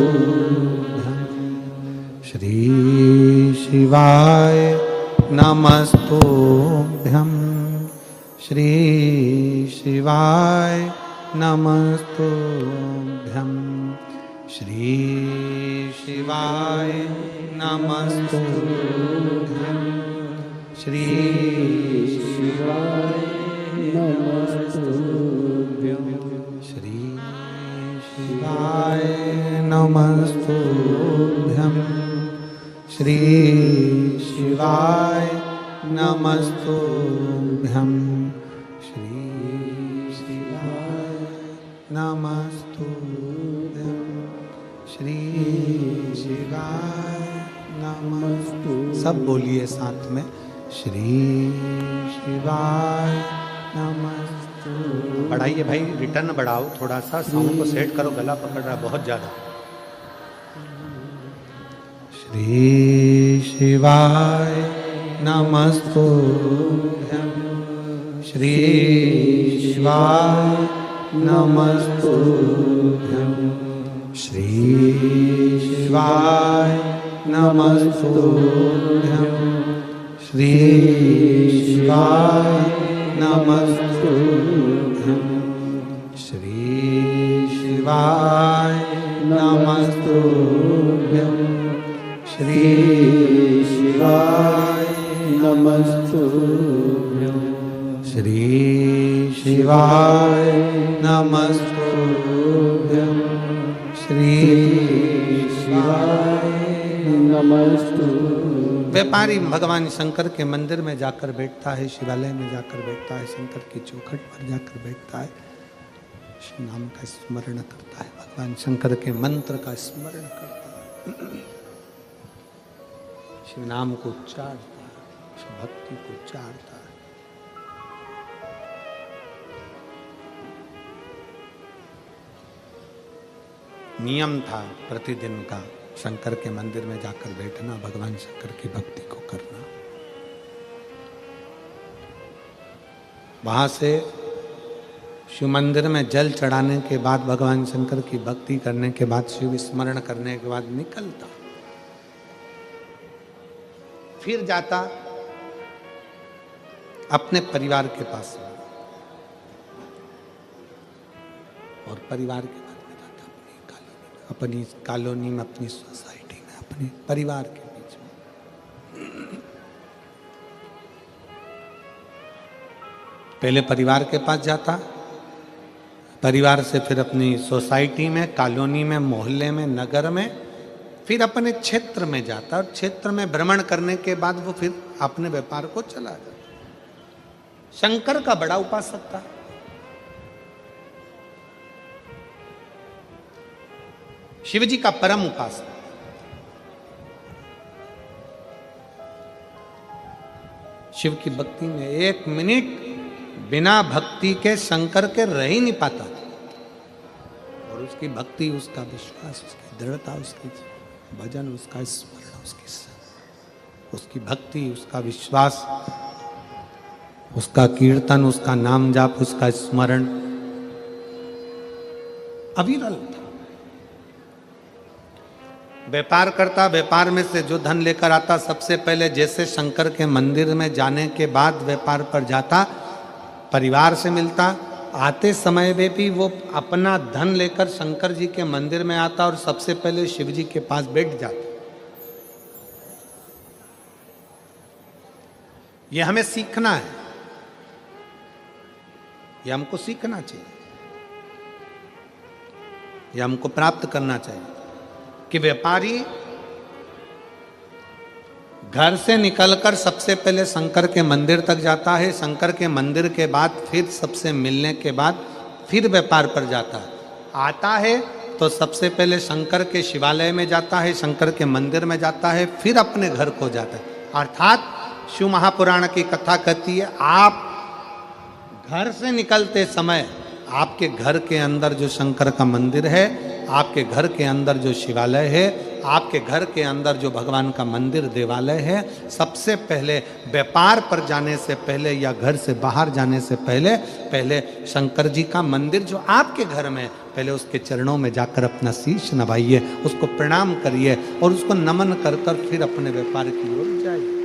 श्री शिवाय नमस्तुभ्यं, श्री शिवाय नमस्तुभ्यं, श्री शिवाय नमस्तुभ्यं, श्री शिवाय नमस्तुभ्यं, श्री शिवाय नमस्तुभ्यं, श्री शिवाय नमस्तुभ्यं, श्री शिवाय नमस्तुभ्यं, श्री शिवाय नमस्तु। सब बोलिए साथ में, श्री शिवाय नमस्तु। बढ़ाइए भाई, रिटर्न बढ़ाओ थोड़ा सा, साउंड को सेट करो, गला पकड़ रहा है बहुत ज्यादा। श्री शिवाय नमस्तुभ्यं, श्री शिवाय नमस्तुभ्यं, श्री शिवाय नमस्तुभ्यं, श्री शिवाय नमस्तुभ्यं, श्री शिवाय नमस्तुभ्यं, श्री शिवाय नमस्तुभ्यं, श्री शिवाय नमस्तुभ्यं, श्री शिवाय नमस्तुभ्यं। व्यापारी भगवान शंकर के मंदिर में जाकर बैठता है, शिवालय में जाकर बैठता है, शंकर की चौखट पर जाकर बैठता है, शिव नाम का स्मरण करता है, भगवान शंकर के मंत्र का स्मरण करता है, शिव नाम को उच्चारता है, शिव भक्ति को उच्चारता है। नियम था प्रतिदिन का शंकर के मंदिर में जाकर बैठना, भगवान शंकर की भक्ति को करना। वहां से शिव मंदिर में जल चढ़ाने के बाद, भगवान शंकर की भक्ति करने के बाद, शिव स्मरण करने के बाद निकलता, फिर जाता अपने परिवार के पास और परिवार के बाद में जाता अपनी कॉलोनी में, अपनी सोसाइटी में, अपने परिवार के बीच में। पहले परिवार के पास जाता, परिवार से फिर अपनी सोसाइटी में, कॉलोनी में, मोहल्ले में, नगर में, फिर अपने क्षेत्र में जाता और क्षेत्र में भ्रमण करने के बाद वो फिर अपने व्यापार को चला जाता। शंकर का बड़ा उपासक था। शिव जी का परम उपासक। शिव की भक्ति में एक मिनट बिना भक्ति के शंकर के रह ही नहीं पाता था। और उसकी भक्ति, उसका विश्वास, उसकी दृढ़ता, उसकी भजन, उसका स्मरण, उसकी भक्ति, उसका विश्वास, उसका कीर्तन, उसका नाम जाप, उसका स्मरण अविरल था। व्यापार करता, व्यापार में से जो धन लेकर आता, सबसे पहले जैसे शंकर के मंदिर में जाने के बाद व्यापार पर जाता, परिवार से मिलता, आते समय में भी वो अपना धन लेकर शंकर जी के मंदिर में आता और सबसे पहले शिव जी के पास बैठ जाता। ये हमें सीखना है, ये हमको सीखना चाहिए, ये हमको प्राप्त करना चाहिए कि व्यापारी घर से निकलकर सबसे पहले शंकर के मंदिर तक जाता है, शंकर के मंदिर के बाद फिर सबसे मिलने के बाद फिर व्यापार पर जाता है। आता है तो सबसे पहले शंकर के शिवालय में जाता है, शंकर के मंदिर में जाता है, फिर अपने घर को जाता है। अर्थात शिव महापुराण की कथा कहती है, आप घर से निकलते समय आपके घर के अंदर जो शंकर का मंदिर है आपके घर के अंदर जो शिवालय है, आपके घर के अंदर जो भगवान का मंदिर देवालय है, सबसे पहले व्यापार पर जाने से पहले या घर से बाहर जाने से पहले शंकर जी का मंदिर जो आपके घर में, पहले उसके चरणों में जाकर अपना शीश नवाइए, उसको प्रणाम करिए और उसको नमन कर कर फिर अपने व्यापार की ओर जाइए,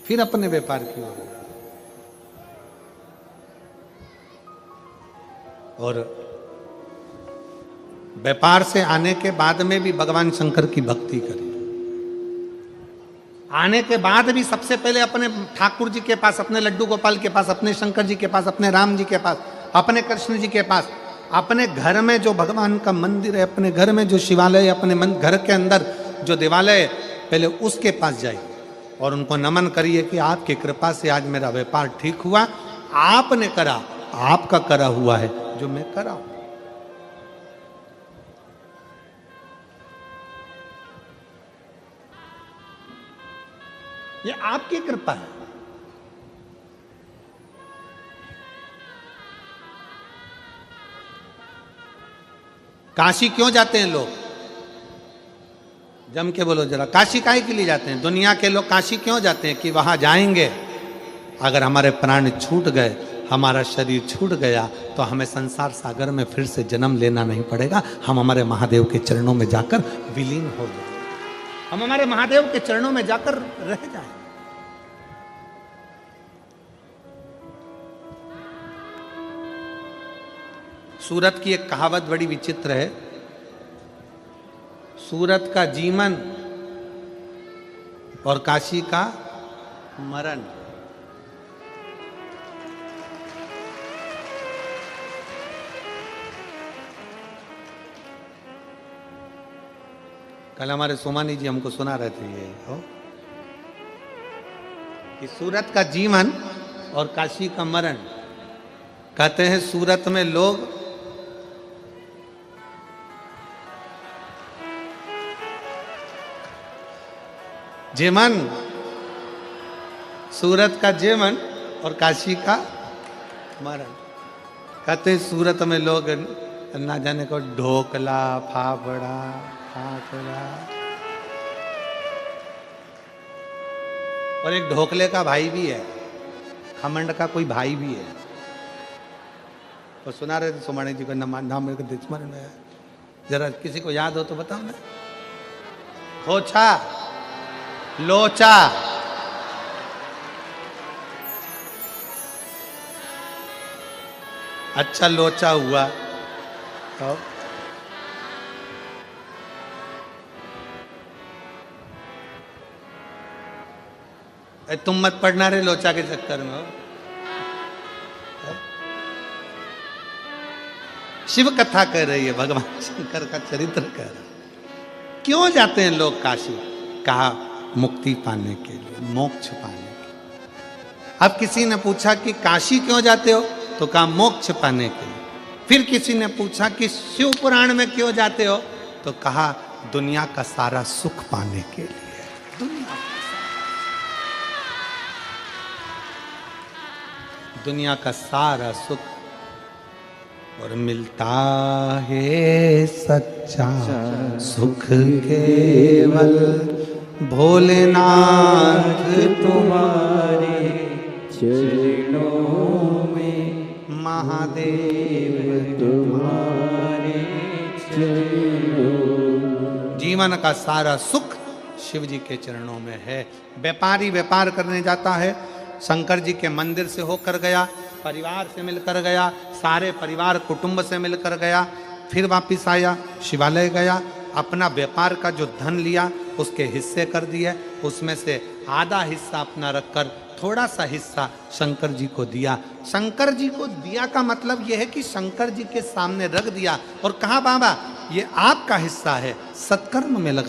फिर अपने व्यापार की ओर। और व्यापार से आने के बाद में भी भगवान शंकर की भक्ति करिए। आने के बाद भी सबसे पहले अपने ठाकुर जी के पास, अपने लड्डू गोपाल के पास, अपने शंकर जी के पास, अपने राम जी के पास, अपने कृष्ण जी के पास, अपने घर में जो भगवान का मंदिर है, अपने घर में जो शिवालय है, अपने घर के अंदर जो देवालय है, पहले उसके पास जाइए और उनको नमन करिए कि आपकी कृपा से आज मेरा व्यापार ठीक हुआ, आपने करा, आपका करा हुआ है जो मैं करा हूं। ये आपकी कृपा है। काशी क्यों जाते हैं लोग? जम के बोलो जरा, काशी काहे के लिए जाते हैं? दुनिया के लोग काशी क्यों जाते हैं? कि वहां जाएंगे, अगर हमारे प्राण छूट गए, हमारा शरीर छूट गया, तो हमें संसार सागर में फिर से जन्म लेना नहीं पड़ेगा, हम हमारे महादेव के चरणों में जाकर विलीन हो जाए, हम हमारे महादेव के चरणों में जाकर रह जाएं। सूरत की एक कहावत बड़ी विचित्र है, सूरत का जीवन और काशी का मरण। कल हमारे सोमानी जी हमको सुना रहे थे ये कि सूरत का जीवन और काशी का मरण। कहते हैं सूरत में लोग जीवन, सूरत का जीवन और काशी का मरण। कहते हैं सूरत में लोग ना जाने को ढोकला, फाफड़ा, फाफड़ा, और एक ढोकले का भाई भी है, खमंड का कोई भाई भी है। तो सुना रहे थे सोमानी जी को, नाम मेरे को स्मरण में है, जरा किसी को याद हो तो बताओ ना। खोचा, लोचा, अच्छा लोचा हुआ तो तुम मत पढ़ना रे लोचा के चक्कर में। शिव कथा कह रही है, भगवान शंकर का चरित्र कह रहा है। क्यों जाते हैं लोग काशी? कहा मुक्ति पाने के लिए, मोक्ष पाने के लिए। अब किसी ने पूछा कि काशी क्यों जाते हो? तो कहा मोक्ष पाने के लिए। फिर किसी ने पूछा कि शिव पुराण में क्यों जाते हो? तो कहा दुनिया का सारा सुख पाने के लिए। दुनिया का सारा सुख, और मिलता है सच्चा सुख केवल भोलेनाथ तुम्हारे चरणों में, महादेव तुम्हारे चरणों। जीवन का सारा सुख शिव जी के चरणों में है। व्यापारी व्यापार करने जाता है, शंकर जी के मंदिर से होकर गया, परिवार से मिलकर गया, सारे परिवार कुटुंब से मिलकर गया, फिर वापिस आया, शिवालय गया, अपना व्यापार का जो धन लिया उसके हिस्से कर दिए, उसमें से आधा हिस्सा अपना रखकर थोड़ा सा हिस्सा शंकर जी को दिया। शंकर जी को दिया का मतलब यह है कि शंकर जी के सामने रख दिया और कहा बाबा ये आपका हिस्सा है, सत्कर्म में लगा।